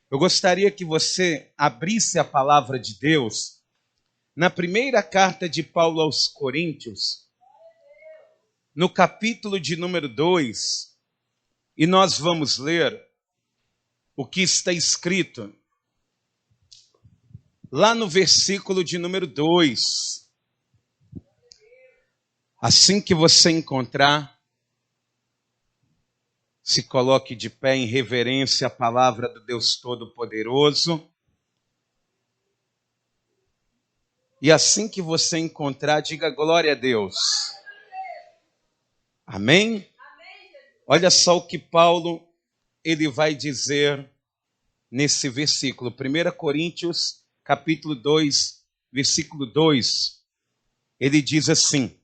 Eu gostaria que você abrisse a palavra de Deus na primeira carta de Paulo aos Coríntios, no capítulo de número 2, e nós vamos ler o que está escrito lá no versículo de número 2. Assim que você encontrar, se coloque de pé em reverência à palavra do Deus Todo-Poderoso. E assim que você encontrar, diga glória a Deus. Amém? Olha só o que Paulo ele vai dizer nesse versículo. 1 Coríntios, capítulo 2, versículo 2. Ele diz assim: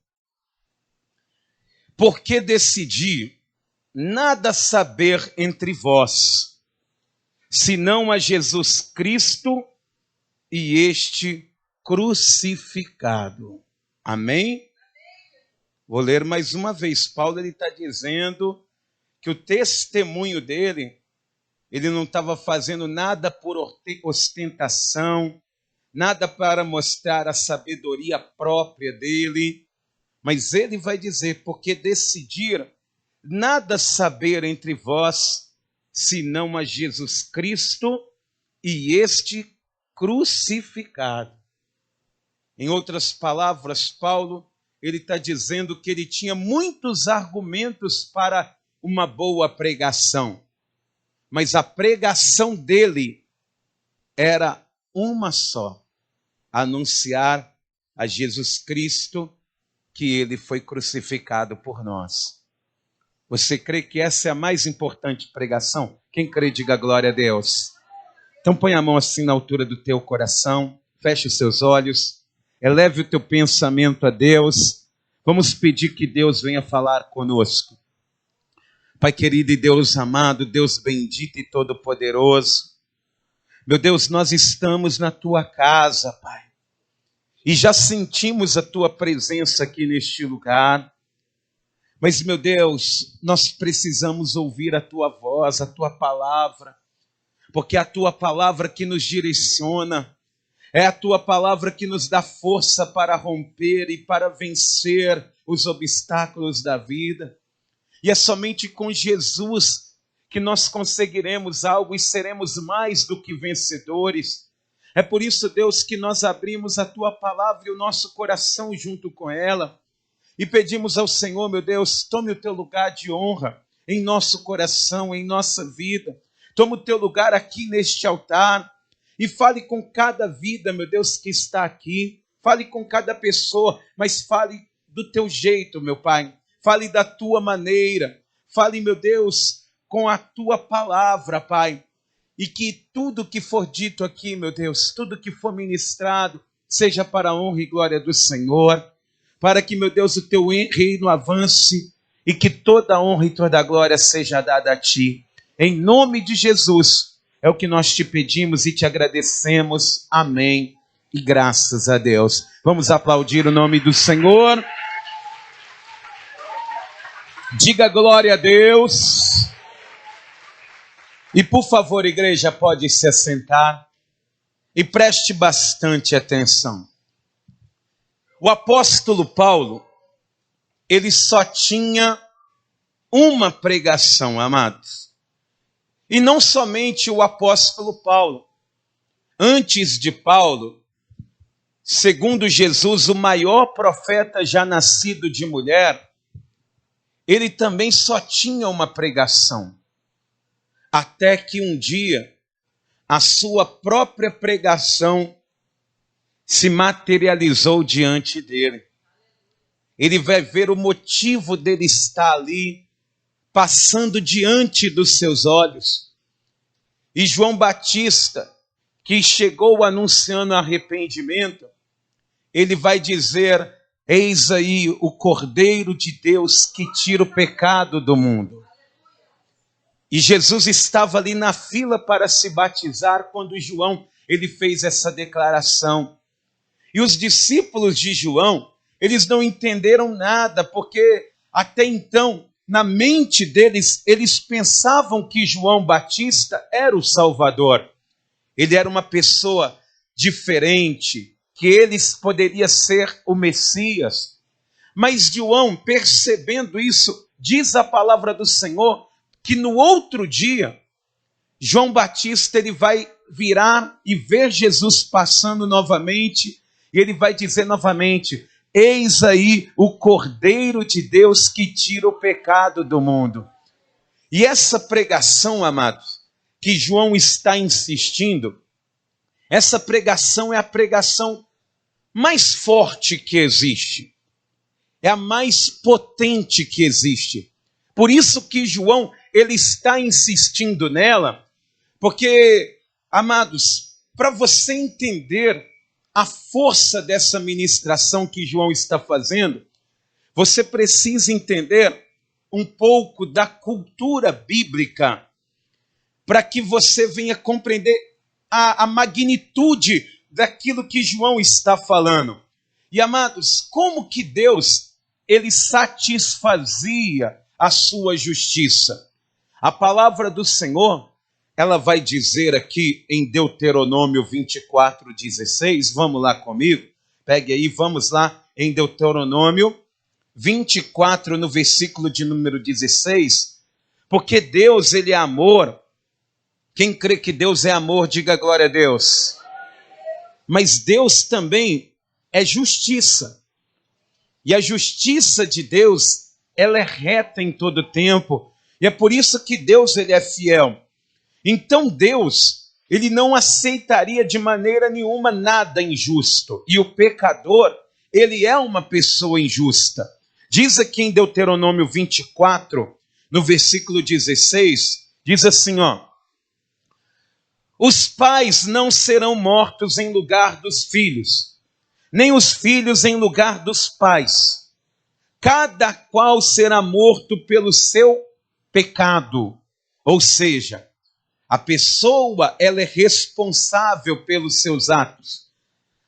porque decidi nada saber entre vós, senão a Jesus Cristo e este crucificado. Amém? Vou ler mais uma vez. Paulo está dizendo que o testemunho dele, ele não estava fazendo nada por ostentação, nada para mostrar a sabedoria própria dele, mas ele vai dizer, porque decidiram nada saber entre vós, senão a Jesus Cristo e este crucificado. Em outras palavras, Paulo, ele está dizendo que ele tinha muitos argumentos para uma boa pregação, mas a pregação dele era uma só: anunciar a Jesus Cristo, que ele foi crucificado por nós. Você crê que essa é a mais importante pregação? Quem crê, diga glória a Deus. Então põe a mão assim na altura do teu coração, feche os seus olhos, eleve o teu pensamento a Deus. Vamos pedir que Deus venha falar conosco. Pai querido e Deus amado, Deus bendito e todo-poderoso, meu Deus, nós estamos na tua casa, Pai, e já sentimos a tua presença aqui neste lugar. Mas, meu Deus, nós precisamos ouvir a tua voz, a tua palavra, porque é a tua palavra que nos direciona, é a tua palavra que nos dá força para romper e para vencer os obstáculos da vida. E é somente com Jesus que nós conseguiremos algo e seremos mais do que vencedores. É por isso, Deus, que nós abrimos a tua palavra e o nosso coração junto com ela. E pedimos ao Senhor, meu Deus, tome o teu lugar de honra em nosso coração, em nossa vida. Tome o teu lugar aqui neste altar e fale com cada vida, meu Deus, que está aqui. Fale com cada pessoa, mas fale do teu jeito, meu Pai. Fale da tua maneira. Fale, meu Deus, com a tua palavra, Pai. E que tudo que for dito aqui, meu Deus, tudo que for ministrado, seja para a honra e glória do Senhor. Para que, meu Deus, o teu reino avance e que toda a honra e toda a glória seja dada a ti. Em nome de Jesus, é o que nós te pedimos e te agradecemos. Amém. E graças a Deus. Vamos aplaudir o nome do Senhor. Diga glória a Deus. E por favor, igreja, pode se assentar e preste bastante atenção. O apóstolo Paulo, ele só tinha uma pregação, amados. E não somente o apóstolo Paulo. Antes de Paulo, segundo Jesus, o maior profeta já nascido de mulher, ele também só tinha uma pregação. Até que um dia, a sua própria pregação se materializou diante dele. Ele vai ver o motivo dele estar ali, passando diante dos seus olhos. E João Batista, que chegou anunciando arrependimento, ele vai dizer: eis aí o Cordeiro de Deus que tira o pecado do mundo. E Jesus estava ali na fila para se batizar quando João ele fez essa declaração. E os discípulos de João, eles não entenderam nada, porque até então, na mente deles, eles pensavam que João Batista era o Salvador. ele era uma pessoa diferente, que ele poderia ser o Messias. Mas João, percebendo isso, diz a palavra do Senhor, que no outro dia, João Batista ele vai virar e ver Jesus passando novamente, e ele vai dizer novamente: eis aí o Cordeiro de Deus que tira o pecado do mundo. E essa pregação, amados, que João está insistindo, essa pregação é a pregação mais forte que existe. É a mais potente que existe. Por isso que João, ele está insistindo nela, porque, amados, para você entender a força dessa ministração que João está fazendo, você precisa entender um pouco da cultura bíblica, para que você venha compreender a magnitude daquilo que João está falando. E, amados, como que Deus, ele satisfazia a sua justiça? A palavra do Senhor, ela vai dizer aqui em Deuteronômio 24:16, vamos lá comigo, pegue aí, vamos lá em Deuteronômio 24, no versículo de número 16, porque Deus, ele é amor. Quem crê que Deus é amor, diga glória a Deus. Mas Deus também é justiça. E a justiça de Deus, ela é reta em todo tempo. E é por isso que Deus, ele é fiel. Então Deus, ele não aceitaria de maneira nenhuma nada injusto. E o pecador, ele é uma pessoa injusta. Diz aqui em Deuteronômio 24, no versículo 16, diz assim, ó: os pais não serão mortos em lugar dos filhos, nem os filhos em lugar dos pais. Cada qual será morto pelo seu pecado. Ou seja, a pessoa, ela é responsável pelos seus atos.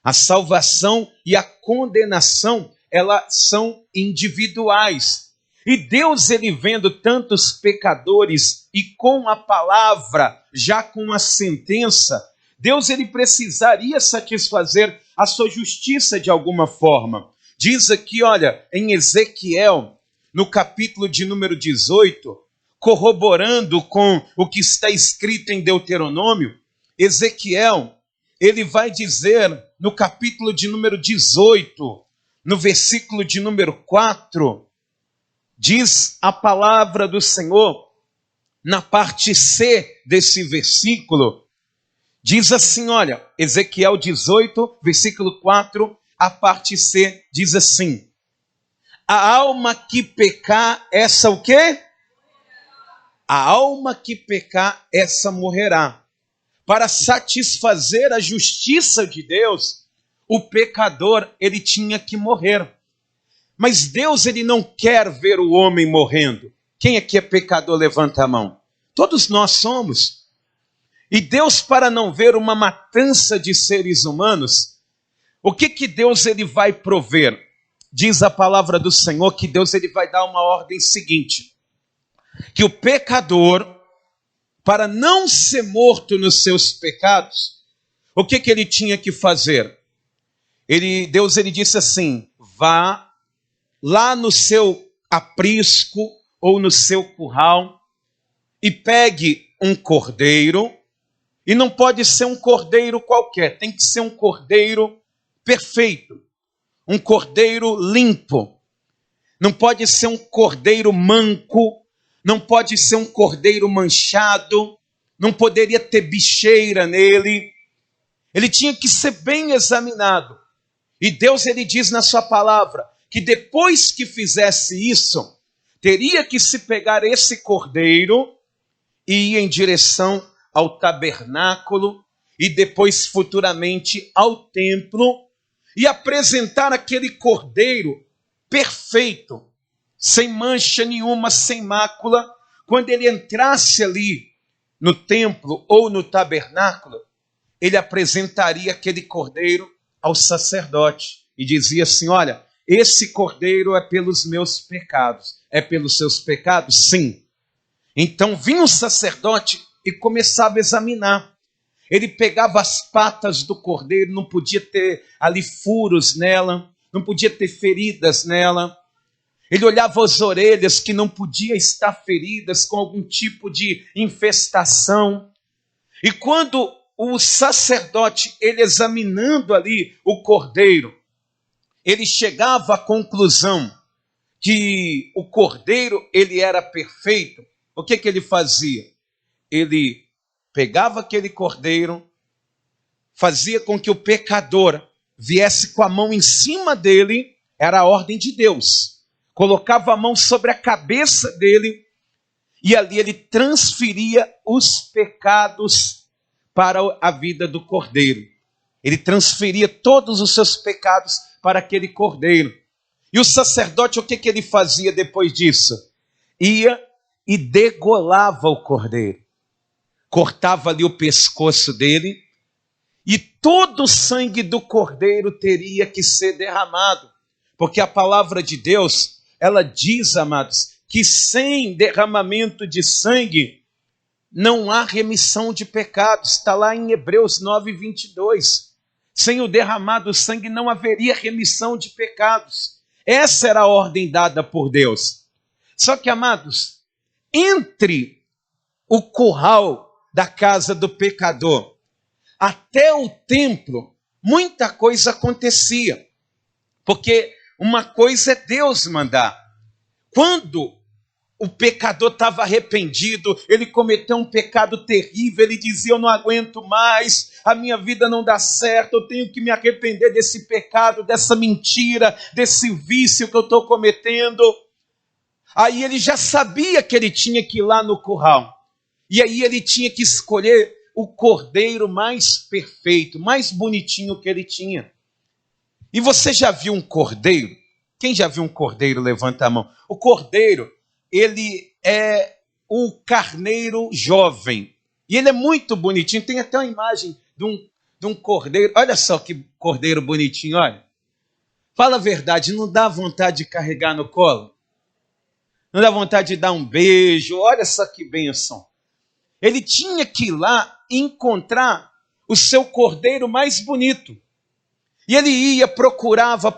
A salvação e a condenação, elas são individuais. E Deus, ele vendo tantos pecadores e com a palavra, já com a sentença, Deus, ele precisaria satisfazer a sua justiça de alguma forma. Diz aqui, olha, em Ezequiel, no capítulo de número 18, corroborando com o que está escrito em Deuteronômio, Ezequiel, ele vai dizer no capítulo de número 18, no versículo de número 4, diz a palavra do Senhor, na parte C desse versículo, diz assim, olha, Ezequiel 18, versículo 4, a parte C, diz assim: a alma que pecar, essa o quê? A alma que pecar, essa morrerá. Para satisfazer a justiça de Deus, o pecador, ele tinha que morrer. Mas Deus, ele não quer ver o homem morrendo. Quem aqui é pecador, levanta a mão. Todos nós somos. E Deus, para não ver uma matança de seres humanos, o que Deus, ele vai prover? Diz a palavra do Senhor que Deus, ele vai dar uma ordem seguinte: que o pecador, para não ser morto nos seus pecados, o que ele tinha que fazer? Deus, ele disse assim: vá lá no seu aprisco ou no seu curral e pegue um cordeiro, e não pode ser um cordeiro qualquer, tem que ser um cordeiro perfeito, um cordeiro limpo, não pode ser um cordeiro manco, não pode ser um cordeiro manchado, não poderia ter bicheira nele, ele tinha que ser bem examinado. E Deus, ele diz na sua palavra, que depois que fizesse isso, teria que se pegar esse cordeiro e ir em direção ao tabernáculo e depois futuramente ao templo e apresentar aquele cordeiro perfeito, sem mancha nenhuma, sem mácula. Quando ele entrasse ali no templo ou no tabernáculo, ele apresentaria aquele cordeiro ao sacerdote e dizia assim: olha, esse cordeiro é pelos meus pecados. É pelos seus pecados? Sim. Então vinha o sacerdote e começava a examinar. Ele pegava as patas do cordeiro, não podia ter ali furos nela, não podia ter feridas nela. Ele olhava as orelhas que não podiam estar feridas com algum tipo de infestação. E quando o sacerdote, ele examinando ali o cordeiro, ele chegava à conclusão que o cordeiro, ele era perfeito, o que ele fazia? Ele pegava aquele cordeiro, fazia com que o pecador viesse com a mão em cima dele, era a ordem de Deus. Colocava a mão sobre a cabeça dele e ali ele transferia os pecados para a vida do cordeiro. Ele transferia todos os seus pecados para aquele cordeiro. E o sacerdote, o que ele fazia depois disso? Ia e degolava o cordeiro. Cortava ali o pescoço dele e todo o sangue do cordeiro teria que ser derramado. Porque a palavra de Deus, ela diz, amados, que sem derramamento de sangue não há remissão de pecados. Está lá em Hebreus 9:22. Sem o derramado sangue não haveria remissão de pecados. Essa era a ordem dada por Deus. Só que, amados, entre o curral da casa do pecador até o templo, muita coisa acontecia. Porque uma coisa é Deus mandar. Quando o pecador estava arrependido, ele cometeu um pecado terrível, ele dizia: eu não aguento mais, a minha vida não dá certo, eu tenho que me arrepender desse pecado, dessa mentira, desse vício que eu estou cometendo. Aí ele já sabia que ele tinha que ir lá no curral, e aí ele tinha que escolher o cordeiro mais perfeito, mais bonitinho que ele tinha. E você já viu um cordeiro? Quem já viu um cordeiro? Levanta a mão. O cordeiro, ele é o carneiro jovem. E ele é muito bonitinho. Tem até uma imagem de um cordeiro. Olha só que cordeiro bonitinho, olha. Fala a verdade, não dá vontade de carregar no colo? Não dá vontade de dar um beijo? Olha só que bênção. Ele tinha que ir lá encontrar o seu cordeiro mais bonito. E ele ia, procurava,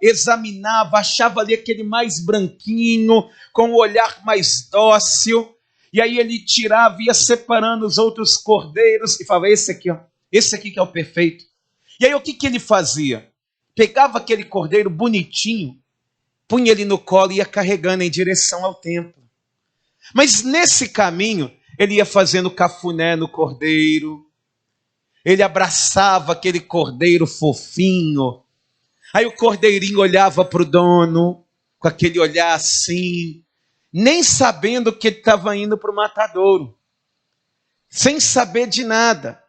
examinava, achava ali aquele mais branquinho, com o olhar mais dócil. E aí ele tirava, ia separando os outros cordeiros e falava: esse aqui que é o perfeito. E aí o que ele fazia? Pegava aquele cordeiro bonitinho, punha ele no colo e ia carregando em direção ao templo. Mas nesse caminho, ele ia fazendo cafuné no cordeiro. Ele abraçava aquele cordeiro fofinho. Aí o cordeirinho olhava para o dono, com aquele olhar assim, nem sabendo que ele estava indo para o matadouro. Sem saber de nada.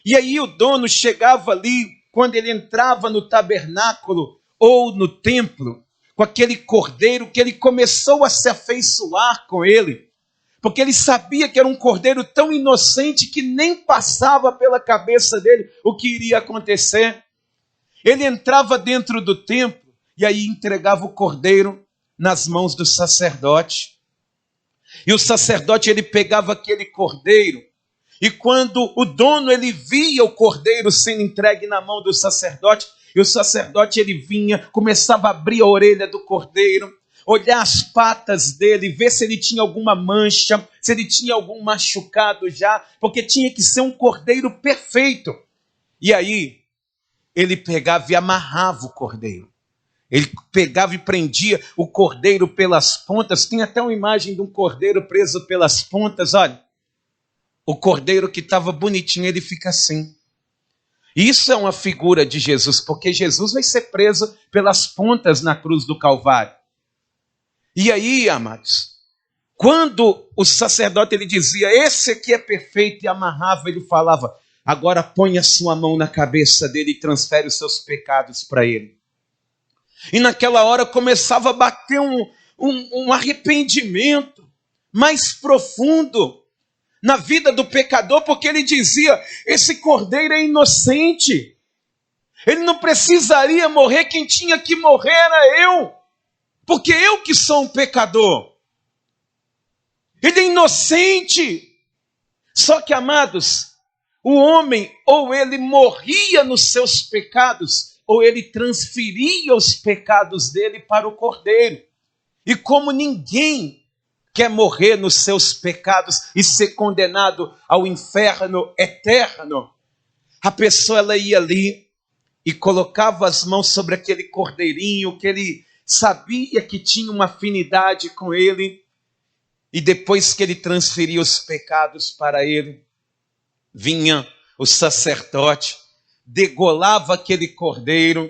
E aí o dono chegava ali, quando ele entrava no tabernáculo ou no templo, com aquele cordeiro, que ele começou a se afeiçoar com ele. Porque ele sabia que era um cordeiro tão inocente que nem passava pela cabeça dele o que iria acontecer. Ele entrava dentro do templo e aí entregava o cordeiro nas mãos do sacerdote. E o sacerdote, ele pegava aquele cordeiro, e quando o dono, ele via o cordeiro sendo entregue na mão do sacerdote, e o sacerdote, ele vinha, começava a abrir a orelha do cordeiro, olhar as patas dele, ver se ele tinha alguma mancha, se ele tinha algum machucado já, porque tinha que ser um cordeiro perfeito. E aí, ele pegava e amarrava o cordeiro. Ele pegava e prendia o cordeiro pelas pontas. Tem até uma imagem de um cordeiro preso pelas pontas, olha. O cordeiro que estava bonitinho, ele fica assim. Isso é uma figura de Jesus, porque Jesus vai ser preso pelas pontas na cruz do Calvário. E aí, amados, quando o sacerdote, ele dizia: esse aqui é perfeito, e amarrava, ele falava: agora põe a sua mão na cabeça dele e transfere os seus pecados para ele. E naquela hora começava a bater um arrependimento mais profundo na vida do pecador, porque ele dizia: esse cordeiro é inocente, ele não precisaria morrer, quem tinha que morrer era eu, porque eu que sou um pecador. Ele é inocente. Só que, amados, o homem ou ele morria nos seus pecados, ou ele transferia os pecados dele para o cordeiro. E como ninguém quer morrer nos seus pecados e ser condenado ao inferno eterno, a pessoa ela ia ali e colocava as mãos sobre aquele cordeirinho que ele sabia que tinha uma afinidade com ele, e depois que ele transferia os pecados para ele, vinha o sacerdote, degolava aquele cordeiro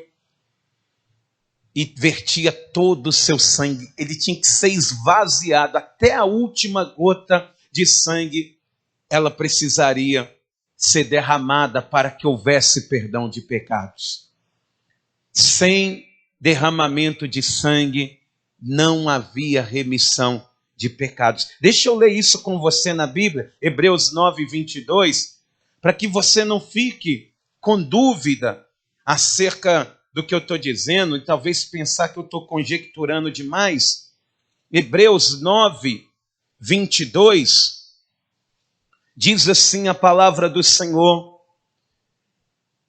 e vertia todo o seu sangue. Ele tinha que ser esvaziado, até a última gota de sangue, ela precisaria ser derramada para que houvesse perdão de pecados. Sem derramamento de sangue, não havia remissão de pecados. Deixa eu ler isso com você na Bíblia, Hebreus 9, 22, para que você não fique com dúvida acerca do que eu estou dizendo, e talvez pensar que eu estou conjecturando demais. Hebreus 9, 22, diz assim a palavra do Senhor.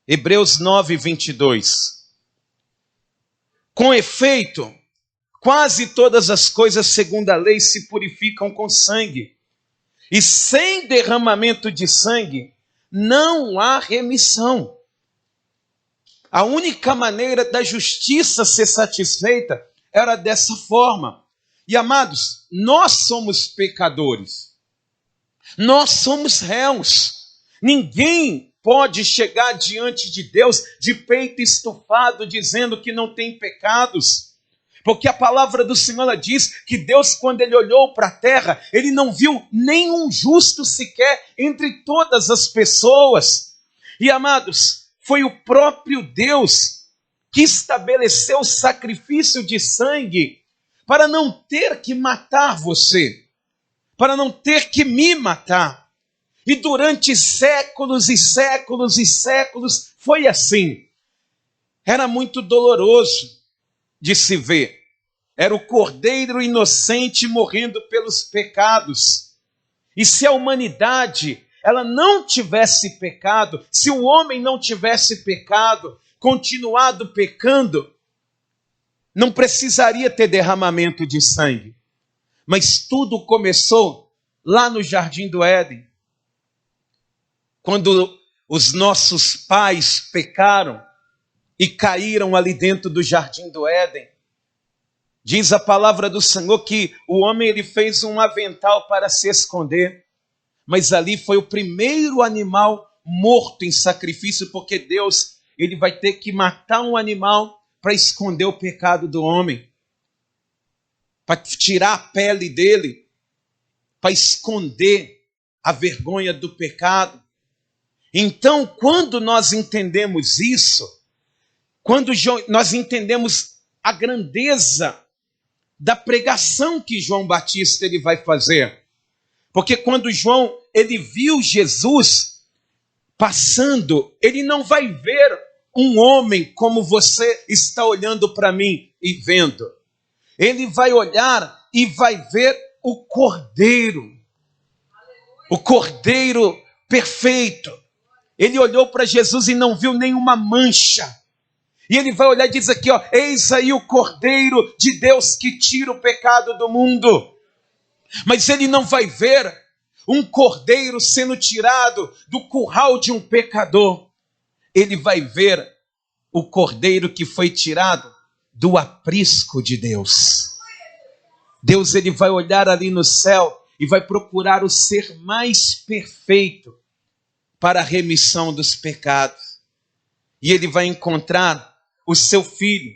Hebreus 9, 22. Com efeito, quase todas as coisas segundo a lei se purificam com sangue, e sem derramamento de sangue não há remissão. A única maneira da justiça ser satisfeita era dessa forma. E amados, nós somos pecadores. Nós somos réus. Ninguém pode chegar diante de Deus de peito estufado dizendo que não tem pecados. Porque a palavra do Senhor ela diz que Deus, quando ele olhou para a terra, ele não viu nenhum justo sequer entre todas as pessoas. E amados, foi o próprio Deus que estabeleceu o sacrifício de sangue para não ter que matar você, para não ter que me matar. E durante séculos e séculos e séculos foi assim. Era muito doloroso de se ver. Era o cordeiro inocente morrendo pelos pecados. E se a humanidade ela não tivesse pecado, se o homem não tivesse pecado, continuado pecando, não precisaria ter derramamento de sangue. Mas tudo começou lá no Jardim do Éden, quando os nossos pais pecaram e caíram ali dentro do Jardim do Éden. Diz a palavra do Senhor que o homem ele fez um avental para se esconder, mas ali foi o primeiro animal morto em sacrifício, porque Deus ele vai ter que matar um animal para esconder o pecado do homem, para tirar a pele dele, para esconder a vergonha do pecado. Então, quando nós entendemos isso, quando nós entendemos a grandeza da pregação que João Batista ele vai fazer, porque quando João ele viu Jesus passando, ele não vai ver um homem como você está olhando para mim e vendo. Ele vai olhar e vai ver o Cordeiro perfeito. Ele olhou para Jesus e não viu nenhuma mancha. E ele vai olhar e diz aqui, ó, eis aí o Cordeiro de Deus que tira o pecado do mundo. Mas ele não vai ver um cordeiro sendo tirado do curral de um pecador. Ele vai ver o cordeiro que foi tirado do aprisco de Deus. Deus ele vai olhar ali no céu e vai procurar o ser mais perfeito para a remissão dos pecados. E ele vai encontrar o seu filho.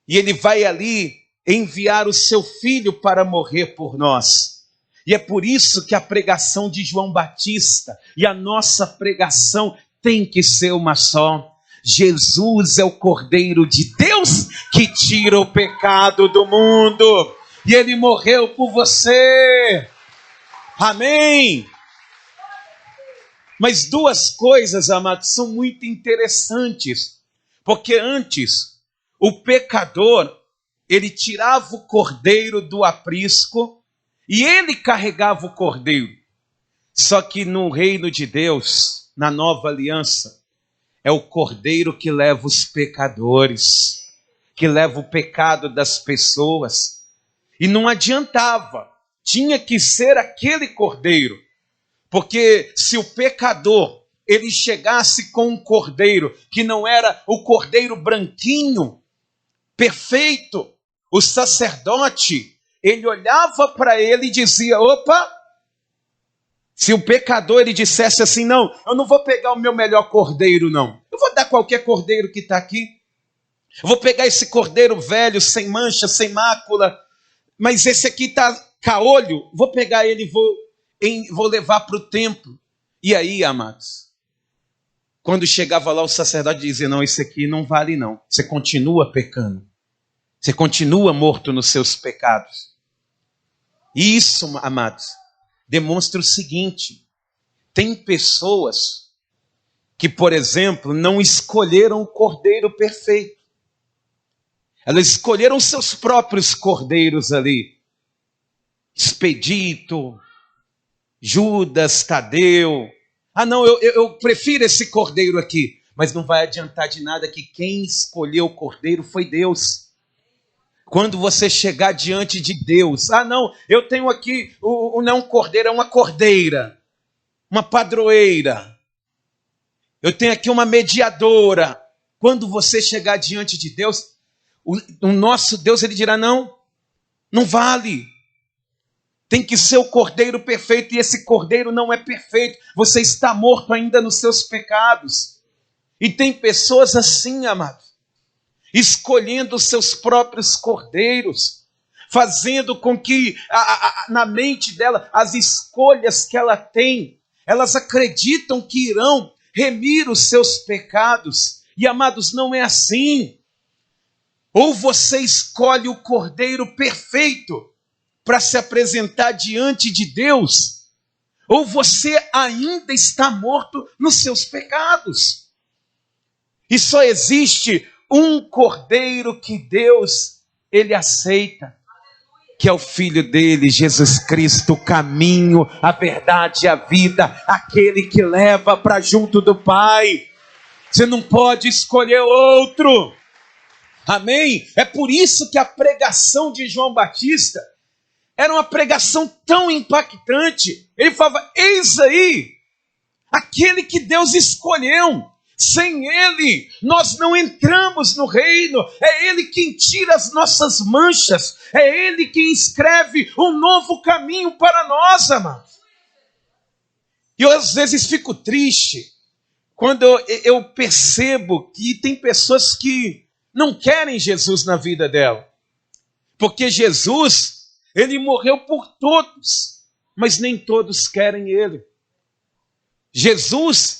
E ele vai ali enviar o seu filho para morrer por nós. E é por isso que a pregação de João Batista e a nossa pregação tem que ser uma só. Jesus é o Cordeiro de Deus que tira o pecado do mundo. E ele morreu por você. Amém. Mas duas coisas, amados, são muito interessantes. Porque antes, o pecador, ele tirava o cordeiro do aprisco e ele carregava o cordeiro. Só que no reino de Deus, na nova aliança, é o cordeiro que leva os pecadores, que leva o pecado das pessoas. E não adiantava, tinha que ser aquele cordeiro. Porque se o pecador, ele chegasse com um cordeiro, que não era o cordeiro branquinho, perfeito, o sacerdote, ele olhava para ele e dizia, opa, se o pecador ele dissesse assim, não, eu não vou pegar o meu melhor cordeiro não, eu vou dar qualquer cordeiro que está aqui, eu vou pegar esse cordeiro velho, sem mancha, sem mácula, mas esse aqui está caolho, vou pegar ele e vou levar para o templo. E aí, amados, quando chegava lá o sacerdote dizia, não, esse aqui não vale não, você continua pecando, você continua morto nos seus pecados. E isso, amados, demonstra o seguinte, tem pessoas que, por exemplo, não escolheram o cordeiro perfeito. Elas escolheram seus próprios cordeiros ali. Expedito, Judas, Tadeu. Ah não, eu prefiro esse cordeiro aqui. Mas não vai adiantar de nada que quem escolheu o cordeiro foi Deus. Quando você chegar diante de Deus, ah não, eu tenho aqui, não é um cordeiro, é uma cordeira, uma padroeira. Eu tenho aqui uma mediadora. Quando você chegar diante de Deus, o nosso Deus, ele dirá, não vale. Tem que ser o cordeiro perfeito, e esse cordeiro não é perfeito. Você está morto ainda nos seus pecados. E tem pessoas assim, amados, escolhendo os seus próprios cordeiros, fazendo com que na mente dela, as escolhas que ela tem, elas acreditam que irão remir os seus pecados. E, amados, não é assim. Ou você escolhe o cordeiro perfeito para se apresentar diante de Deus, ou você ainda está morto nos seus pecados. E só existe um cordeiro que Deus, ele aceita, que é o Filho dele, Jesus Cristo, o caminho, a verdade e a vida, aquele que leva para junto do Pai. Você não pode escolher outro. Amém? É por isso que a pregação de João Batista era uma pregação tão impactante. Ele falava, eis aí, aquele que Deus escolheu. Sem ele, nós não entramos no reino. É ele quem tira as nossas manchas. É ele quem escreve um novo caminho para nós, amados. E eu às vezes fico triste quando eu percebo que tem pessoas que não querem Jesus na vida dela. Porque Jesus, ele morreu por todos, mas nem todos querem ele. Jesus,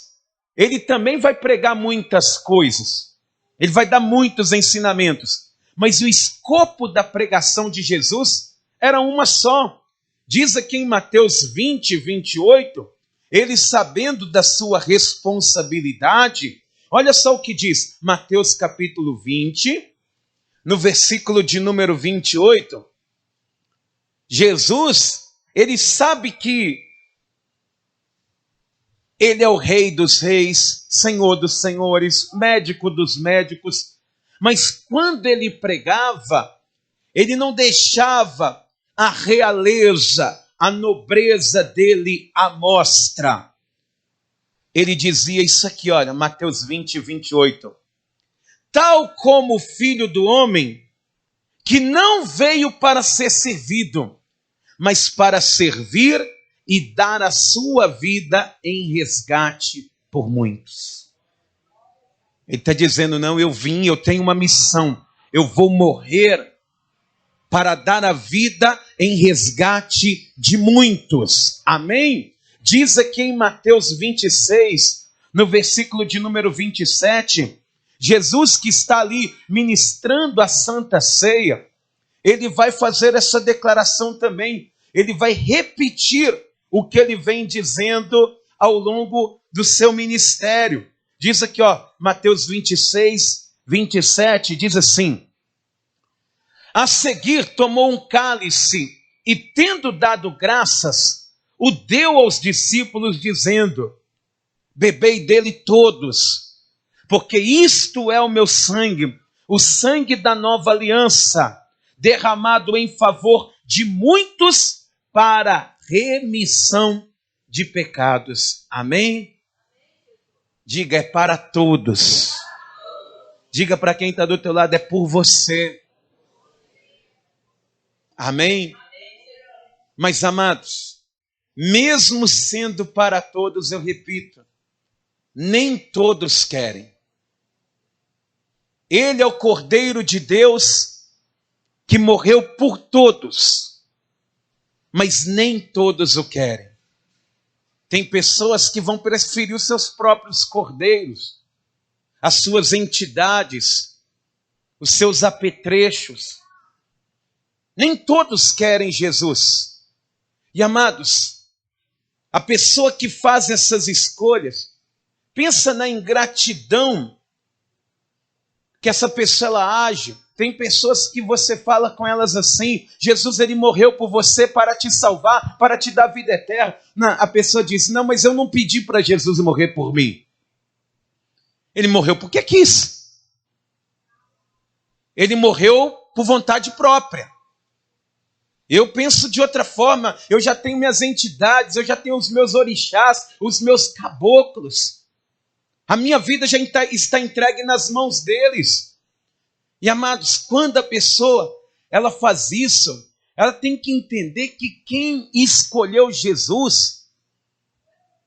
ele também vai pregar muitas coisas, ele vai dar muitos ensinamentos, mas o escopo da pregação de Jesus era uma só. Diz aqui em Mateus 20, 28, ele sabendo da sua responsabilidade, olha só o que diz, Mateus capítulo 20, no versículo de número 28, Jesus, ele sabe que ele é o Rei dos reis, Senhor dos senhores, médico dos médicos. Mas quando ele pregava, ele não deixava a realeza, a nobreza dele à mostra. Ele dizia isso aqui, olha, Mateus 20, 28. Tal como o Filho do Homem, que não veio para ser servido, mas para servir e dar a sua vida em resgate por muitos. Ele está dizendo, não, eu vim, eu tenho uma missão, eu vou morrer para dar a vida em resgate de muitos. Amém? Diz aqui em Mateus 26, no versículo de número 27, Jesus que está ali ministrando a Santa Ceia, ele vai fazer essa declaração também, ele vai repetir o que ele vem dizendo ao longo do seu ministério. Diz aqui, ó, Mateus 26, 27, diz assim: a seguir tomou um cálice e, tendo dado graças, o deu aos discípulos, dizendo: bebei dele todos, porque isto é o meu sangue, o sangue da nova aliança, derramado em favor de muitos para remissão de pecados. Amém? Diga, é para todos. Diga para quem está do teu lado, é por você. Amém? Mas, amados, mesmo sendo para todos, eu repito, nem todos querem. Ele é o Cordeiro de Deus que morreu por todos, mas nem todos o querem. Tem pessoas que vão preferir os seus próprios cordeiros, as suas entidades, os seus apetrechos. Nem todos querem Jesus. E, amados, a pessoa que faz essas escolhas, pensa na ingratidão que essa pessoa ela age. Tem pessoas que você fala com elas assim: Jesus, ele morreu por você para te salvar, para te dar vida eterna. Não, a pessoa diz: não, mas eu não pedi para Jesus morrer por mim. Ele morreu porque quis. Ele morreu por vontade própria. Eu penso de outra forma. Eu já tenho minhas entidades, eu já tenho os meus orixás, os meus caboclos. A minha vida já está entregue nas mãos deles. E, amados, quando a pessoa ela faz isso, ela tem que entender que quem escolheu Jesus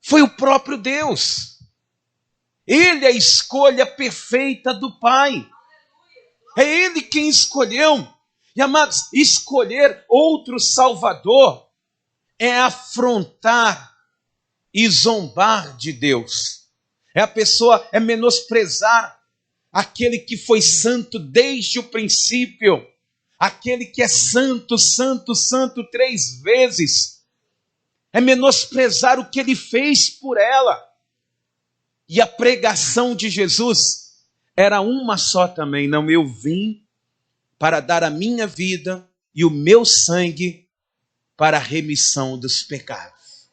foi o próprio Deus. Ele é a escolha perfeita do Pai. É Ele quem escolheu. E, amados, escolher outro Salvador é afrontar e zombar de Deus. É menosprezar aquele que foi santo desde o princípio, aquele que é santo, santo, santo 3 vezes. É menosprezar o que ele fez por ela. E a pregação de Jesus era uma só também: não, eu vim para dar a minha vida e o meu sangue para a remissão dos pecados.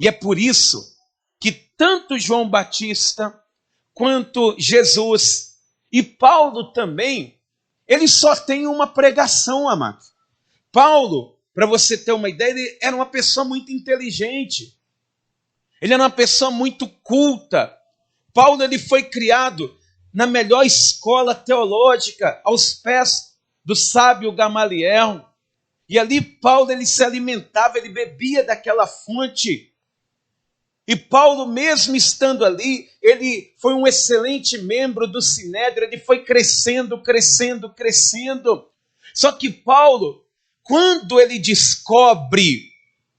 E é por isso que tanto João Batista quanto Jesus e Paulo também, eles só têm uma pregação, amado. Paulo, para você ter uma ideia, ele era uma pessoa muito inteligente. Ele era uma pessoa muito culta. Paulo, ele foi criado na melhor escola teológica, aos pés do sábio Gamaliel. E ali Paulo, ele se alimentava, ele bebia daquela fonte. E Paulo, mesmo estando ali, ele foi um excelente membro do Sinédrio, ele foi crescendo, crescendo, crescendo. Só que Paulo, quando ele descobre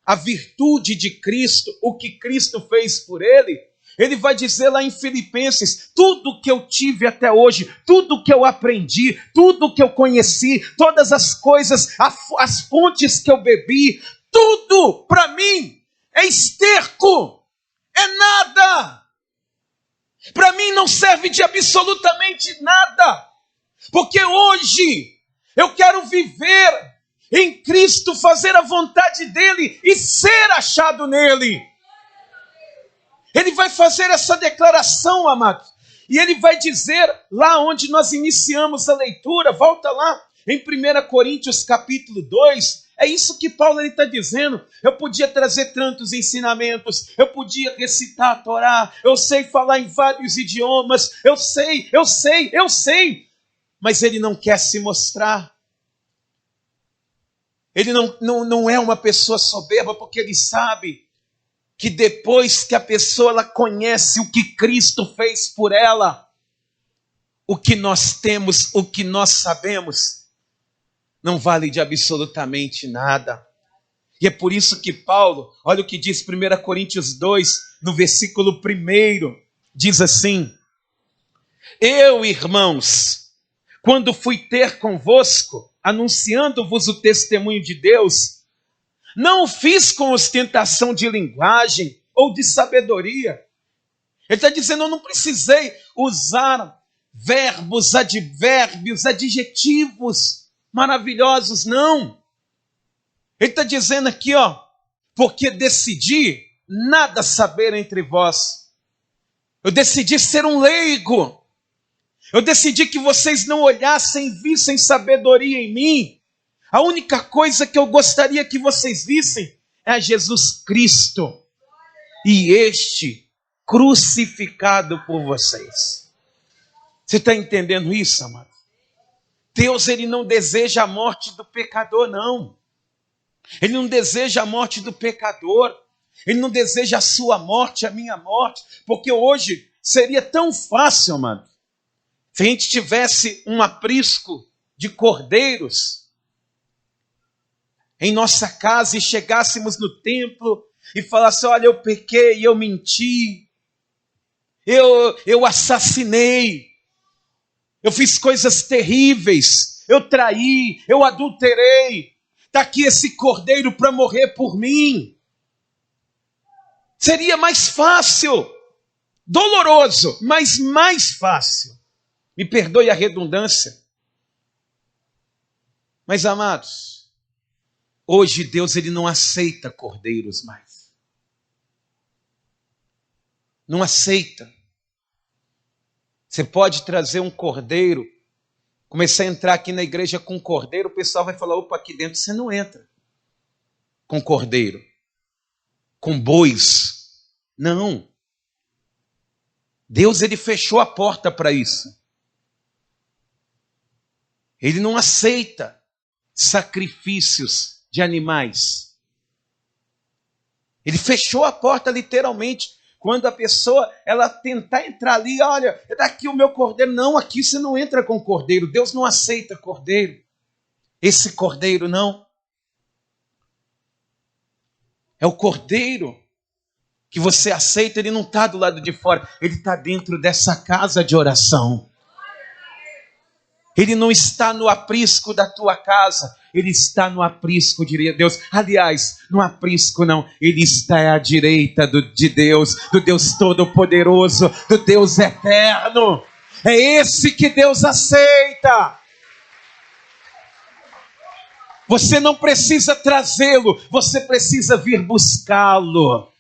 a virtude de Cristo, o que Cristo fez por ele vai dizer lá em Filipenses: tudo que eu tive até hoje, tudo que eu aprendi, tudo que eu conheci, todas as coisas, as fontes que eu bebi, tudo para mim é esterco. É nada. Para mim não serve de absolutamente nada. Porque hoje eu quero viver em Cristo, fazer a vontade dele e ser achado nele. Ele vai fazer essa declaração, amados. E ele vai dizer lá onde nós iniciamos a leitura, volta lá em 1 Coríntios capítulo 2, é isso que Paulo está dizendo. Eu podia trazer tantos ensinamentos, eu podia recitar a Torá, eu sei falar em vários idiomas, eu sei, mas ele não quer se mostrar. Ele não é uma pessoa soberba, porque ele sabe que depois que a pessoa ela conhece o que Cristo fez por ela, o que nós temos, o que nós sabemos, não vale de absolutamente nada. E é por isso que Paulo, olha o que diz 1 Coríntios 2, no versículo 1, diz assim: eu, irmãos, quando fui ter convosco, anunciando-vos o testemunho de Deus, não o fiz com ostentação de linguagem ou de sabedoria. Ele está dizendo: eu não precisei usar verbos, advérbios, adjetivos maravilhosos, não. Ele está dizendo aqui, porque decidi nada saber entre vós. Eu decidi ser um leigo. Eu decidi que vocês não olhassem e vissem sabedoria em mim. A única coisa que eu gostaria que vocês vissem é Jesus Cristo. E este crucificado por vocês. Você está entendendo isso, amado? Deus, ele não deseja a morte do pecador, não. Ele não deseja a morte do pecador. Ele não deseja a sua morte, a minha morte. Porque hoje seria tão fácil, amado, se a gente tivesse um aprisco de cordeiros em nossa casa e chegássemos no templo e falasse: olha, eu pequei, eu menti, eu assassinei, eu fiz coisas terríveis, eu traí, eu adulterei, está aqui esse cordeiro para morrer por mim. Seria mais fácil, doloroso, mas mais fácil. Me perdoe a redundância. Mas, amados, hoje Deus, ele não aceita cordeiros mais. Não aceita. Você pode trazer um cordeiro, começar a entrar aqui na igreja com um cordeiro, o pessoal vai falar: opa, aqui dentro você não entra com cordeiro, com bois. Não. Deus, ele fechou a porta para isso. Ele não aceita sacrifícios de animais. Ele fechou a porta literalmente. Quando a pessoa, ela tentar entrar ali: olha, é daqui o meu cordeiro. Não, aqui você não entra com cordeiro. Deus não aceita cordeiro. Esse cordeiro não. É o cordeiro que você aceita, ele não está do lado de fora. Ele está dentro dessa casa de oração. Ele não está no aprisco da tua casa, ele está no aprisco de Deus. Aliás, no aprisco não, ele está à direita de Deus, do Deus Todo-Poderoso, do Deus Eterno. É esse que Deus aceita. Você não precisa trazê-lo, você precisa vir buscá-lo.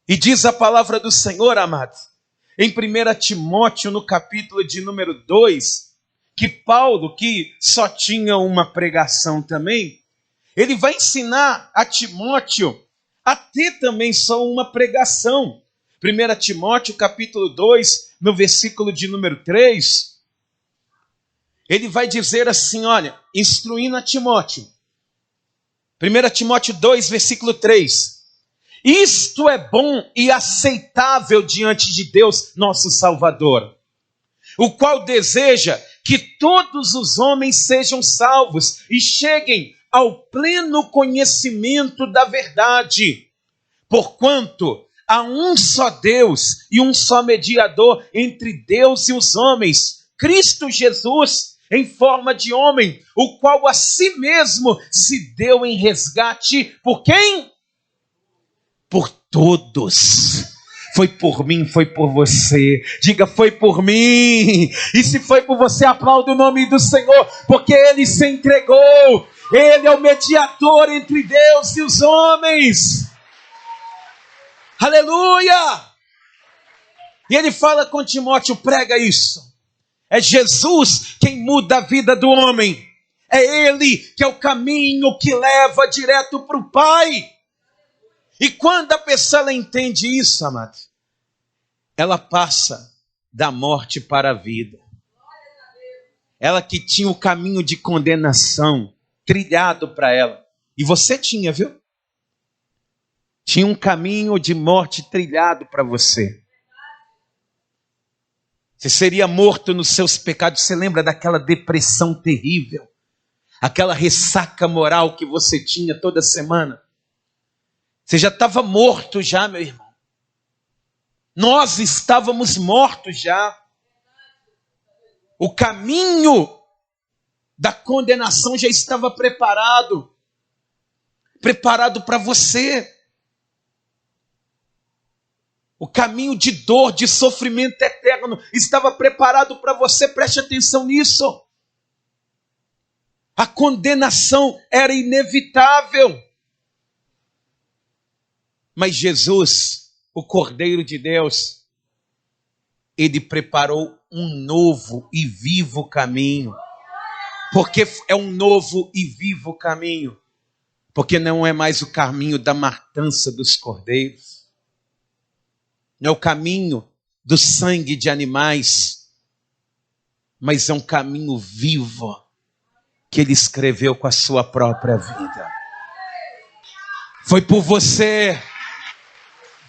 E diz a palavra do Senhor, amados, em 1 Timóteo, no capítulo de número 2, que Paulo, que só tinha uma pregação também, ele vai ensinar a Timóteo a ter também só uma pregação. 1 Timóteo, capítulo 2, no versículo de número 3, ele vai dizer assim, olha, instruindo a Timóteo. 1 Timóteo 2, versículo 3. Isto é bom e aceitável diante de Deus, nosso Salvador, o qual deseja que todos os homens sejam salvos e cheguem ao pleno conhecimento da verdade. Porquanto há um só Deus e um só mediador entre Deus e os homens, Cristo Jesus, em forma de homem, o qual a si mesmo se deu em resgate por quem? Por todos. Foi por mim, foi por você. Diga, foi por mim. E se foi por você, aplaude o nome do Senhor, porque Ele se entregou. Ele é o mediador entre Deus e os homens. Aleluia! E ele fala com Timóteo, prega isso. É Jesus quem muda a vida do homem. É Ele que é o caminho que leva direto para o Pai. E quando a pessoa ela entende isso, amado, ela passa da morte para a vida. Ela que tinha o caminho de condenação trilhado para ela. E você tinha, viu? Tinha um caminho de morte trilhado para você. Você seria morto nos seus pecados. Você lembra daquela depressão terrível? Aquela ressaca moral que você tinha toda semana? Você já estava morto já, meu irmão. Nós estávamos mortos já. O caminho da condenação já estava preparado. Preparado para você. O caminho de dor, de sofrimento eterno estava preparado para você. Preste atenção nisso. A condenação era inevitável. Mas Jesus, o Cordeiro de Deus, ele preparou um novo e vivo caminho. Porque é um novo e vivo caminho. Porque não é mais o caminho da matança dos cordeiros. Não é o caminho do sangue de animais. Mas é um caminho vivo que ele escreveu com a sua própria vida. Foi por você.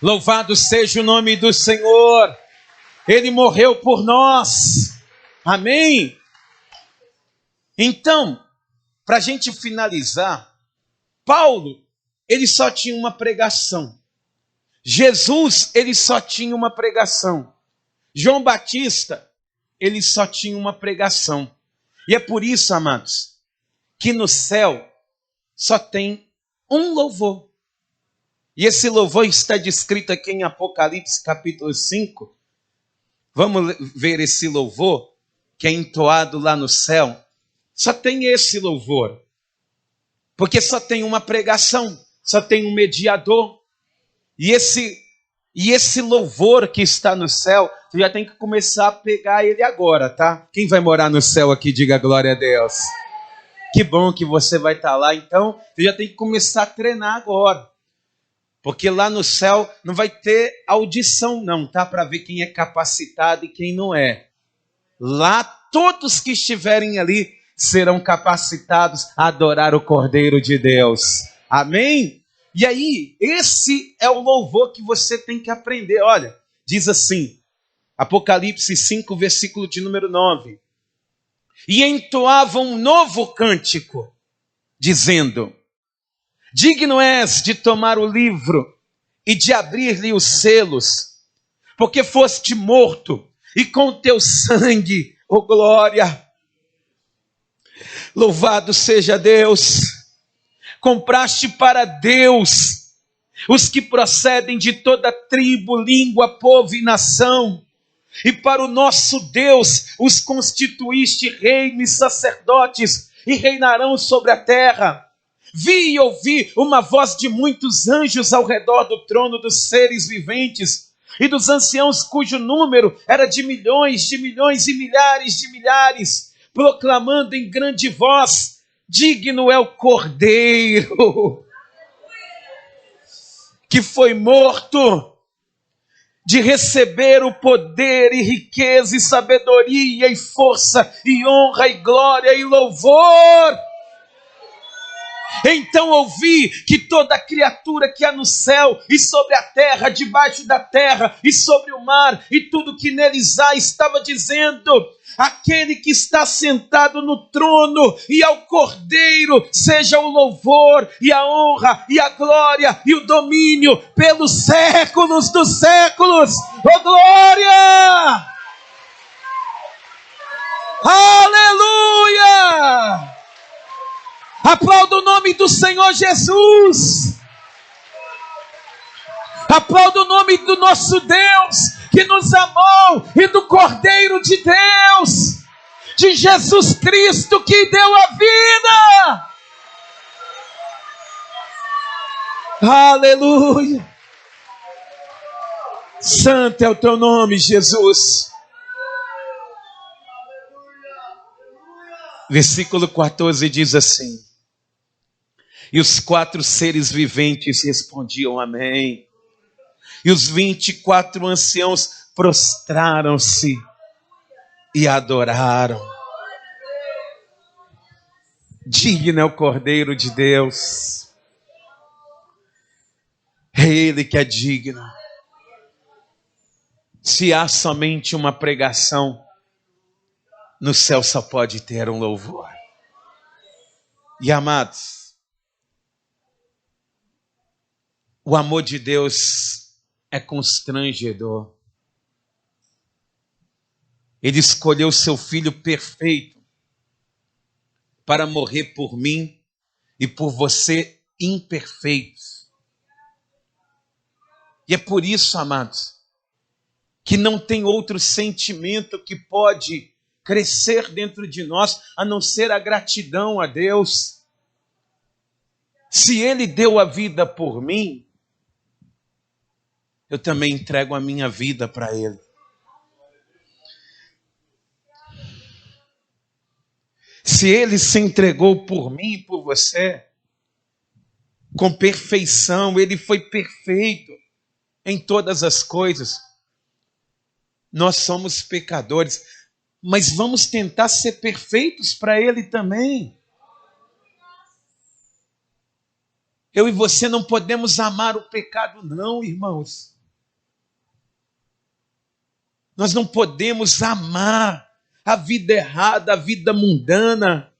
Louvado seja o nome do Senhor. Ele morreu por nós. Amém? Então, para a gente finalizar, Paulo, ele só tinha uma pregação. Jesus, ele só tinha uma pregação. João Batista, ele só tinha uma pregação. E é por isso, amados, que no céu só tem um louvor. E esse louvor está descrito aqui em Apocalipse capítulo 5. Vamos ver esse louvor que é entoado lá no céu. Só tem esse louvor. Porque só tem uma pregação, só tem um mediador. E esse louvor que está no céu, você já tem que começar a pegar ele agora, tá? Quem vai morar no céu aqui, diga glória a Deus. Que bom que você vai estar lá, então você já tem que começar a treinar agora. Porque lá no céu não vai ter audição não, tá? Para ver quem é capacitado e quem não é. Lá todos que estiverem ali serão capacitados a adorar o Cordeiro de Deus. Amém? E aí, esse é o louvor que você tem que aprender. Olha, diz assim, Apocalipse 5, versículo de número 9. E entoavam um novo cântico, dizendo: digno és de tomar o livro e de abrir-lhe os selos, porque foste morto, e com teu sangue, ó glória, louvado seja Deus, compraste para Deus os que procedem de toda tribo, língua, povo e nação, e para o nosso Deus os constituíste reino e sacerdotes, e reinarão sobre a terra. Vi e ouvi uma voz de muitos anjos ao redor do trono dos seres viventes e dos anciãos, cujo número era de milhões e milhares de milhares, proclamando em grande voz: digno é o Cordeiro que foi morto de receber o poder e riqueza e sabedoria e força e honra e glória e louvor. Então ouvi que toda criatura que há no céu e sobre a terra, debaixo da terra e sobre o mar e tudo que neles há, estava dizendo: aquele que está sentado no trono e ao Cordeiro seja o louvor e a honra e a glória e o domínio pelos séculos dos séculos. Oh glória! Aleluia! Aplauda o nome do Senhor Jesus. Aplauda o nome do nosso Deus que nos amou e do Cordeiro de Deus, de Jesus Cristo que deu a vida. Aleluia. Santo é o teu nome, Jesus. Versículo 14 diz assim: e os 4 seres viventes respondiam amém. E os 24 anciãos prostraram-se e adoraram. Digno é o Cordeiro de Deus. É Ele que é digno. Se há somente uma pregação, no céu só pode ter um louvor. E amados, o amor de Deus é constrangedor. Ele escolheu seu Filho perfeito para morrer por mim e por você imperfeitos. E é por isso, amados, que não tem outro sentimento que pode crescer dentro de nós a não ser a gratidão a Deus. Se Ele deu a vida por mim, eu também entrego a minha vida para Ele. Se Ele se entregou por mim e por você, com perfeição, Ele foi perfeito em todas as coisas. Nós somos pecadores, mas vamos tentar ser perfeitos para Ele também. Eu e você não podemos amar o pecado, não, irmãos. Nós não podemos amar a vida errada, a vida mundana,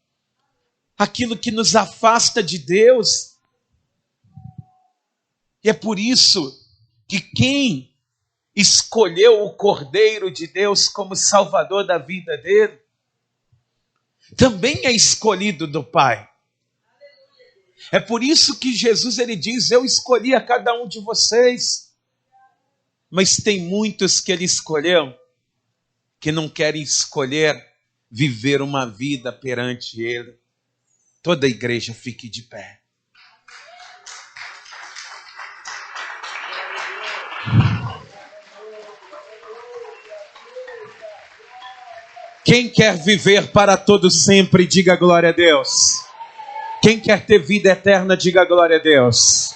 aquilo que nos afasta de Deus. E é por isso que quem escolheu o Cordeiro de Deus como Salvador da vida dele, também é escolhido do Pai. É por isso que Jesus ele diz, eu escolhi a cada um de vocês. Mas tem muitos que ele escolheu, que não querem escolher viver uma vida perante ele. Toda a igreja fique de pé. Quem quer viver para todo sempre, diga glória a Deus. Quem quer ter vida eterna, diga glória a Deus.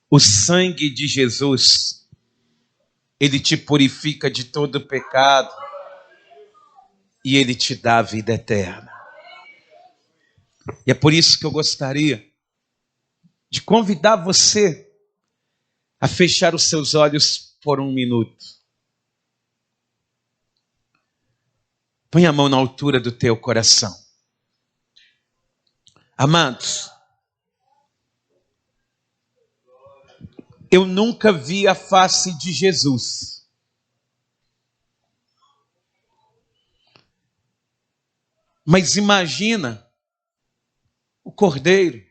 O sangue de Jesus, ele te purifica de todo pecado e ele te dá a vida eterna. E é por isso que eu gostaria de convidar você a fechar os seus olhos por um minuto. Põe a mão na altura do teu coração. Amados, eu nunca vi a face de Jesus. Mas imagina o Cordeiro.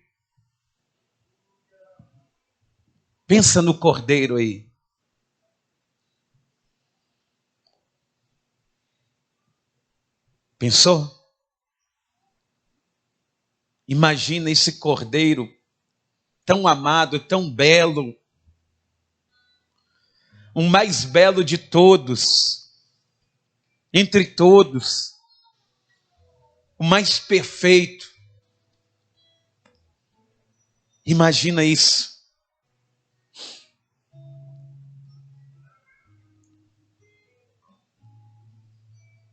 Pensa no Cordeiro aí. Pensou? Imagina esse Cordeiro tão amado, tão belo. O mais belo de todos. Entre todos. O mais perfeito. Imagina isso.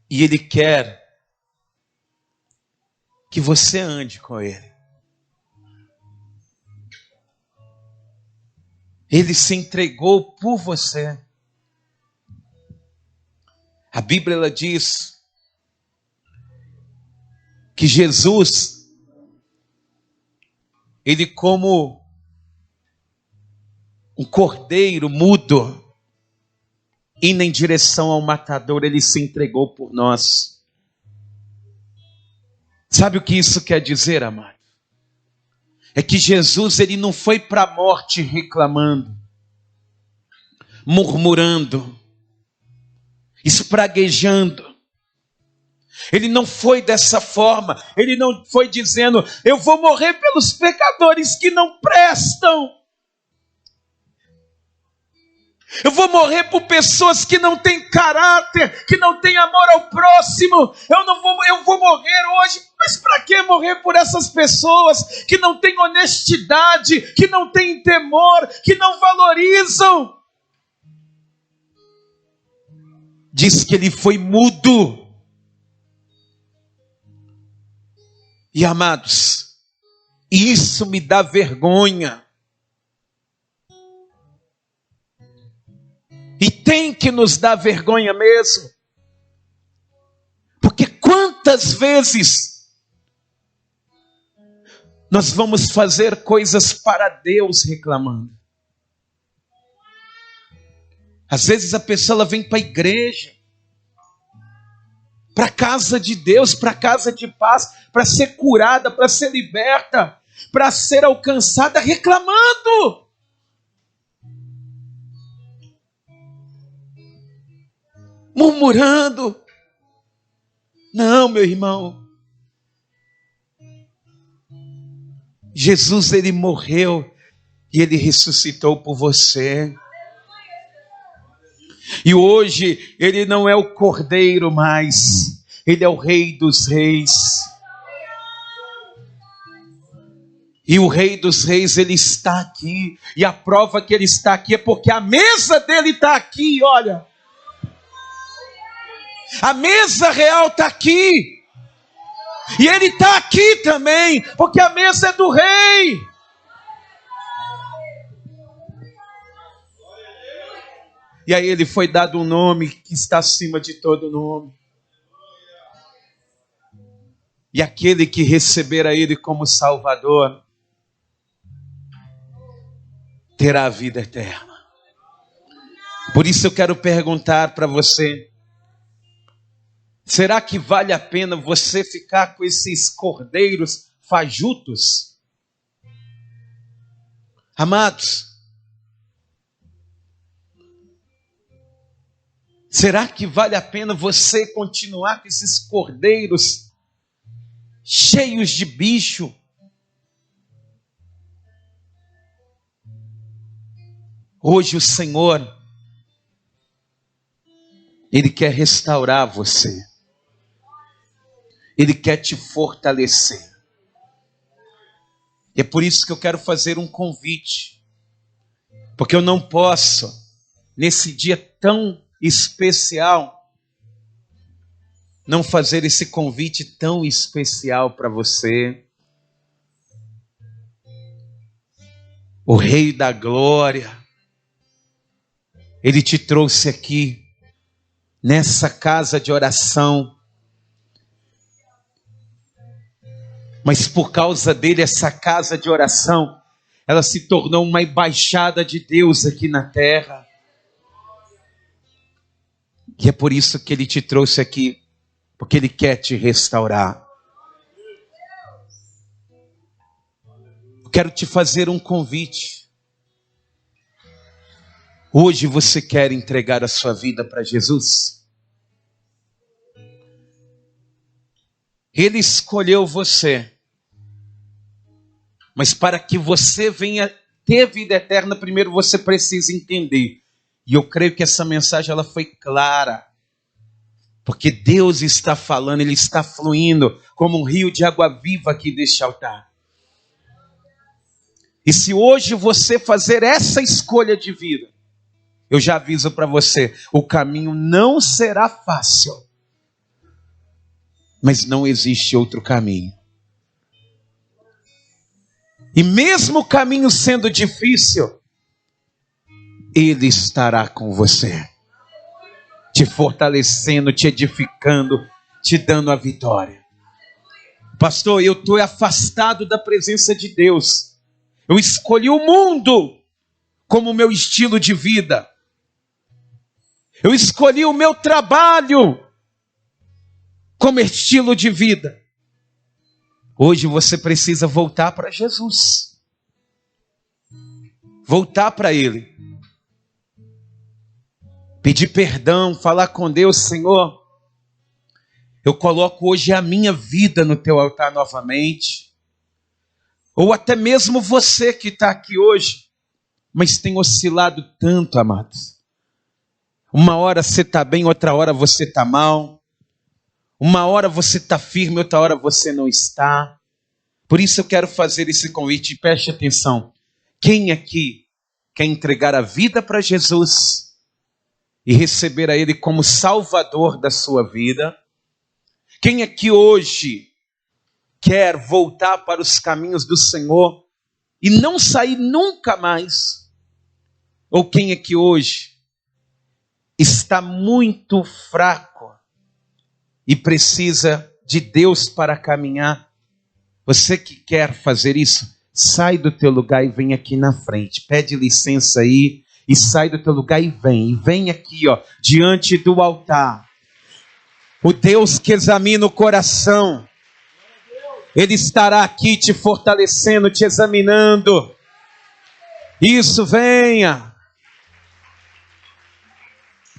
E Ele quer que você ande com Ele. Ele se entregou por você. A Bíblia ela diz que Jesus, ele como um cordeiro mudo, indo em direção ao matador, ele se entregou por nós. Sabe o que isso quer dizer, amado? É que Jesus ele não foi para a morte reclamando, murmurando, espraguejando. Ele não foi dessa forma. Ele não foi dizendo, eu vou morrer pelos pecadores que não prestam. Eu vou morrer por pessoas que não têm caráter, que não têm amor ao próximo. Eu vou morrer hoje, mas para que morrer por essas pessoas que não têm honestidade, que não têm temor, que não valorizam? Diz que ele foi mudo. E amados, isso me dá vergonha. E tem que nos dar vergonha mesmo. Porque quantas vezes nós vamos fazer coisas para Deus reclamando? Às vezes a pessoa ela vem para a igreja, para a casa de Deus, para a casa de paz, para ser curada, para ser liberta, para ser alcançada reclamando. Murmurando. Não, meu irmão. Jesus, ele morreu e ele ressuscitou por você. E hoje ele não é o cordeiro mais, ele é o Rei dos Reis. E o Rei dos Reis, ele está aqui. E a prova que ele está aqui é porque a mesa dele está aqui, olha. A mesa real está aqui. E ele está aqui também, porque a mesa é do Rei. E aí ele foi dado um nome que está acima de todo nome. E aquele que receber a ele como Salvador, terá a vida eterna. Por isso eu quero perguntar para você, será que vale a pena você ficar com esses cordeiros fajutos? Amados, será que vale a pena você continuar com esses cordeiros cheios de bicho? Hoje o Senhor, Ele quer restaurar você. Ele quer te fortalecer. E é por isso que eu quero fazer um convite. Porque eu não posso, nesse dia tão especial, não fazer esse convite tão especial para você. O Rei da Glória, Ele te trouxe aqui, nessa casa de oração. Mas por causa dele, essa casa de oração, ela se tornou uma embaixada de Deus aqui na terra. E é por isso que ele te trouxe aqui, porque ele quer te restaurar. Eu quero te fazer um convite. Hoje você quer entregar a sua vida para Jesus? Ele escolheu você. Mas para que você venha ter vida eterna, primeiro você precisa entender. E eu creio que essa mensagem ela foi clara. Porque Deus está falando, Ele está fluindo como um rio de água viva aqui deste altar. E se hoje você fazer essa escolha de vida, eu já aviso para você, o caminho não será fácil. Mas não existe outro caminho. E mesmo o caminho sendo difícil, Ele estará com você. Te fortalecendo, te edificando, te dando a vitória. Pastor, eu estou afastado da presença de Deus. Eu escolhi o mundo como meu estilo de vida. Eu escolhi o meu trabalho como estilo de vida. Hoje você precisa voltar para Jesus. Voltar para Ele. Pedir perdão, falar com Deus, Senhor. Eu coloco hoje a minha vida no teu altar novamente. Ou até mesmo você que está aqui hoje, mas tem oscilado tanto, amados. Uma hora você está bem, outra hora você está mal. Uma hora você está firme, outra hora você não está. Por isso eu quero fazer esse convite. Preste atenção. Quem aqui quer entregar a vida para Jesus e receber a Ele como Salvador da sua vida? Quem aqui hoje quer voltar para os caminhos do Senhor e não sair nunca mais? Ou quem aqui hoje está muito fraco e precisa de Deus para caminhar? Você que quer fazer isso, sai do teu lugar e vem aqui na frente. Pede licença aí e sai do teu lugar e vem. E vem aqui, ó, diante do altar. O Deus que examina o coração, Ele estará aqui te fortalecendo, te examinando. Isso, venha.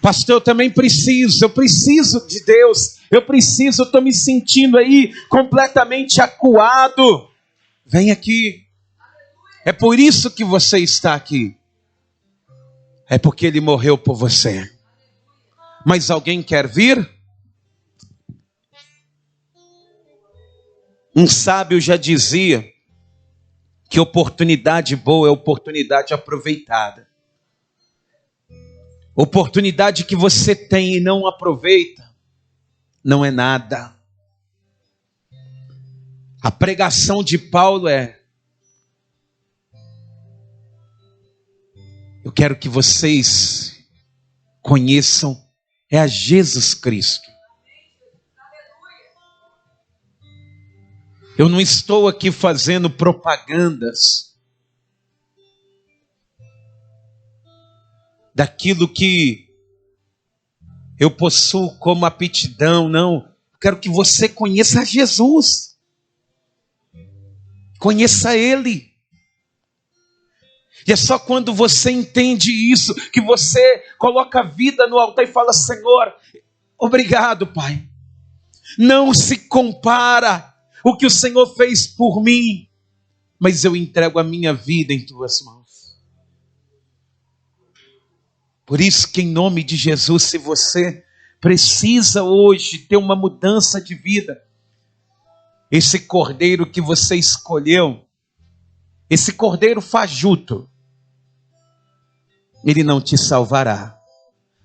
Pastor, eu também preciso, eu preciso de Deus, estou me sentindo aí completamente acuado. Vem aqui. É por isso que você está aqui. É porque Ele morreu por você. Mas alguém quer vir? Um sábio já dizia que oportunidade boa é oportunidade aproveitada. Oportunidade que você tem e não aproveita, não é nada. A pregação de Paulo é: eu quero que vocês conheçam a Jesus Cristo. Eu não estou aqui fazendo propagandas daquilo que eu possuo como aptidão, não. Eu quero que você conheça Jesus. Conheça Ele. E é só quando você entende isso, que você coloca a vida no altar e fala: Senhor, obrigado, Pai. Não se compara o que o Senhor fez por mim, mas eu entrego a minha vida em tuas mãos. Por isso que, em nome de Jesus, se você precisa hoje ter uma mudança de vida, esse cordeiro que você escolheu, esse cordeiro fajuto, ele não te salvará.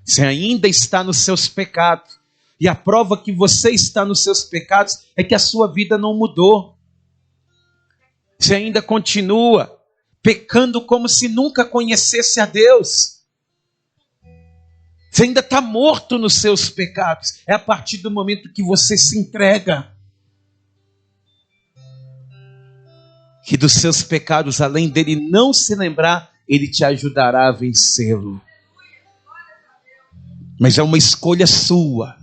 Você ainda está nos seus pecados. E a prova que você está nos seus pecados é que a sua vida não mudou. Você ainda continua pecando como se nunca conhecesse a Deus. Você ainda está morto nos seus pecados. É a partir do momento que você se entrega que dos seus pecados, além dele não se lembrar, ele te ajudará a vencê-lo. Mas é uma escolha sua.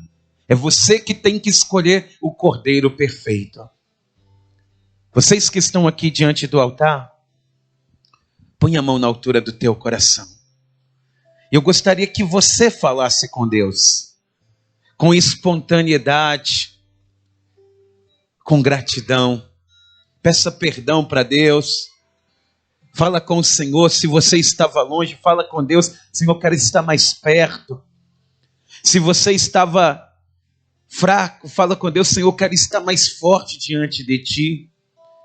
É você que tem que escolher o cordeiro perfeito. Vocês que estão aqui diante do altar, põe a mão na altura do teu coração. Eu gostaria que você falasse com Deus, com espontaneidade, com gratidão. Peça perdão para Deus. Fala com o Senhor. Se você estava longe, fala com Deus: Senhor, eu quero estar mais perto. Se você estava fraco, fala com Deus: Senhor, eu quero estar mais forte diante de Ti,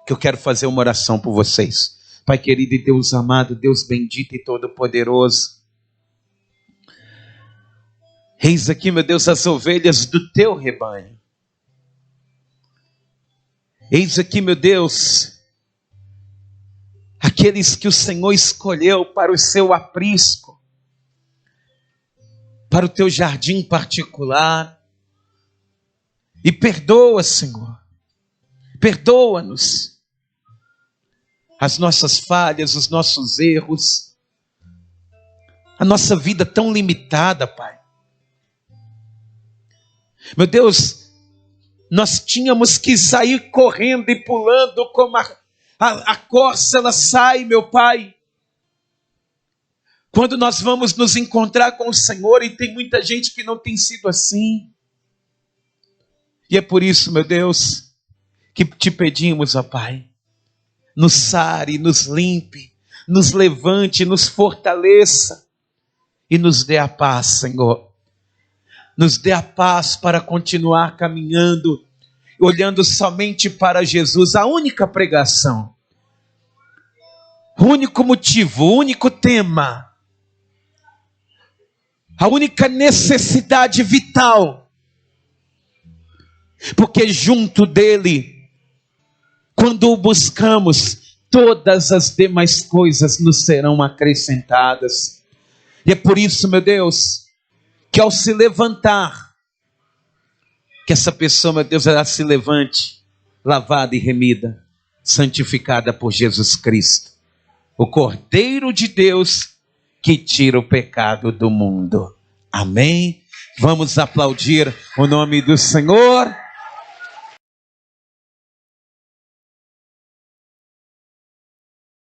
que eu quero fazer uma oração por vocês. Pai querido e Deus amado, Deus bendito e todo-poderoso, eis aqui, meu Deus, as ovelhas do Teu rebanho. Eis aqui, meu Deus, aqueles que o Senhor escolheu para o seu aprisco, para o Teu jardim particular. E perdoa, Senhor, perdoa-nos as nossas falhas, os nossos erros, a nossa vida tão limitada, Pai. Meu Deus, nós tínhamos que sair correndo e pulando como a corça, ela sai, meu Pai. Quando nós vamos nos encontrar com o Senhor, e tem muita gente que não tem sido assim. E é por isso, meu Deus, que te pedimos, ó Pai, nos sare, nos limpe, nos levante, nos fortaleça e nos dê a paz, Senhor. Nos dê a paz para continuar caminhando, olhando somente para Jesus, a única pregação, o único motivo, o único tema, a única necessidade vital. Porque junto dele, quando o buscamos, todas as demais coisas nos serão acrescentadas. E é por isso, meu Deus, que ao se levantar, que essa pessoa, meu Deus, ela se levante, lavada e remida, santificada por Jesus Cristo, o Cordeiro de Deus que tira o pecado do mundo. Amém? Vamos aplaudir o nome do Senhor.